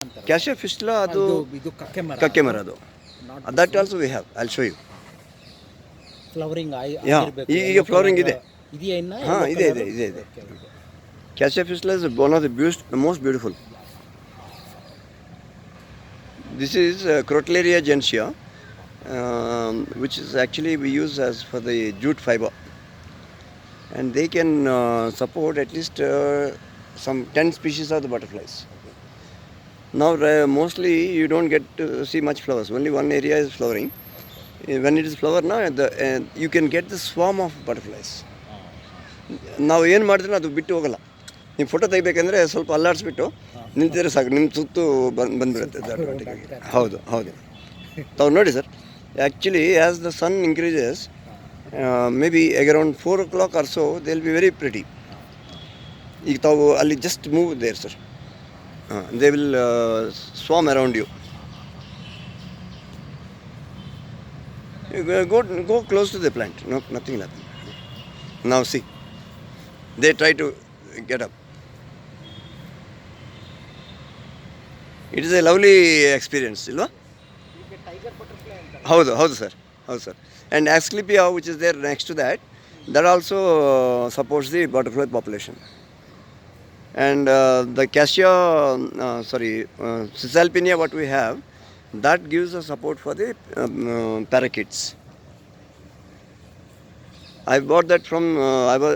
ಅಂತಾರೆ. Cassia fistula ಅದು ಇದು ಕಕ್ಕೆ ಮರ ಅದು. That also we have. I will show you. Flowering ಈಗ ಫ್ಲವರಿಂಗ್ ಇದೆ. ಇದೆಯಾ ಇನ್ನ? ಹಾಂ, ಇದೆ. Cassia fistula is one of the most beautiful. This is Crotalaria gentiana, which is actually we use as for the jute fiber, and they can support at least some 10 species of the butterflies. Now mostly you don't get to see much flowers. Only one area is flowering. When it is flower now, you can get the swarm of butterflies. ನಾವು ಏನು ಮಾಡಿದ್ರೆ ಅದು ಬಿಟ್ಟು ಹೋಗಲ್ಲ. ನೀವು photo ತೆಗಿಬೇಕಂದ್ರೆ ಸ್ವಲ್ಪ ಅಲ್ಲಾಡಿಸ್ಬಿಟ್ಟು ನಿಂತಿದ್ರೆ ಸಾಕು, ನಿಮ್ಮ ಸುತ್ತು ಬಂದುಬಿಡುತ್ತೆ ಆಟೋಮೆಟಿಕ್ಕಾಗಿ. ಹೌದು ತಾವು ನೋಡಿ sir, actually as the sun increases, may be around 4 o'clock or so they will be very pretty. ಈಗ ತಾವು ಅಲ್ಲಿ just move there sir, they will swarm around you. Go close to the plant. No, nothing will happen. Now see, they try to get up. It is a lovely experience, ilva? Tiger butterfly ಅಂತ. ಹೌದು sir. And Asclepia, which is there next to that, that also supports the butterfly population. And the Cassia, Cisalpinia, what we have, that gives a support for the parakeets. I bought that from,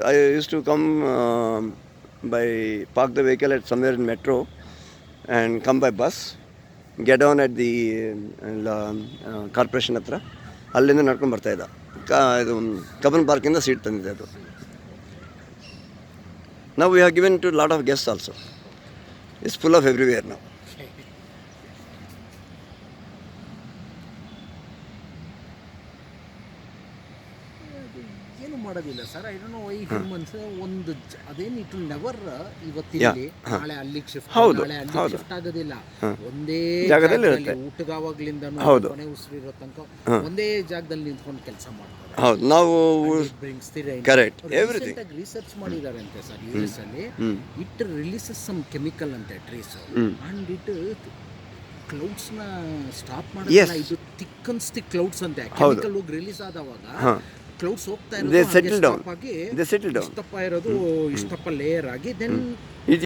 I used to come park the vehicle at somewhere in metro and come by bus, get down at the corporation ಹತ್ರ, ಅಲ್ಲಿಂದ ನಡ್ಕೊಂಡು ಬರ್ತಾಯಿದ್ದ. ಇದು Cubbon ಪಾರ್ಕಿಂದ seat ತಂದಿದೆ ಅದು. Now we have given to a lot of guests also. It's full of everywhere now. ಏನು ಮಾಡೋದಿಲ್ಲ sir. I don't know why humans ಒಂದು ಅದೇನು ಇಟ್ ವಿಲ್ ನೆವರ್ ಇವತ್ತಿಲ್ಲಿ ನಾಳೆ ಅಲ್ಲಿಗೆ ಶಿಫ್ಟ್, ನಾಳೆ ಅಲ್ಲಿಗೆ ಶಿಫ್ಟ್ ಆಗೋದಿಲ್ಲ. ಒಂದೇ ಜಾಗದಲ್ಲಿ ಊಟಗಾವಾಗ್ಲಿಂದ ಕೊನೆ ಉಸಿರಿರೋ ತನಕ ಒಂದೇ ಜಾಗದಲ್ಲಿ ನಿಂತ್ಕೊಂಡು ಕೆಲಸ ಮಾಡ್ತಾರೆ. ಹೌದು, ನಾವು ರಿಸರ್ಚ್ ಮಾಡಿದ್ದಾರೆ ಅಂತೆ ಸರ್ US ಅಲ್ಲಿ. ಇಟ್ ರಿಲೀಸಸ್ ಸಮ್ ಕೆಮಿಕಲ್ ಅಂತೆ ಟ್ರೀಸ್, ಅಂಡ್ ಇಟ್ ಕ್ಲೌಡ್ಸ್ ನ ಸ್ಟಾಪ್ ಮಾಡೋದಿಲ್ಲ. ಇದು ಥಿಕ್ಕನ್ಸ್ ದಿ ಕ್ಲೌಡ್ಸ್ ಅಂತೆ. ಕೆಮಿಕಲ್ ಹೋಗಿ ರಿಲೀಸ್ ಆದವಾಗ ಕ್ಲೌಡ್ಸ್ ಹೋಗ್ತಾ ಇರೋದು ಇಷ್ಟಪ್ಪ ಇರೋದು ಇಷ್ಟಪ್ಪ ಲೇಯರ್ ಆಗಿ ದೆನ್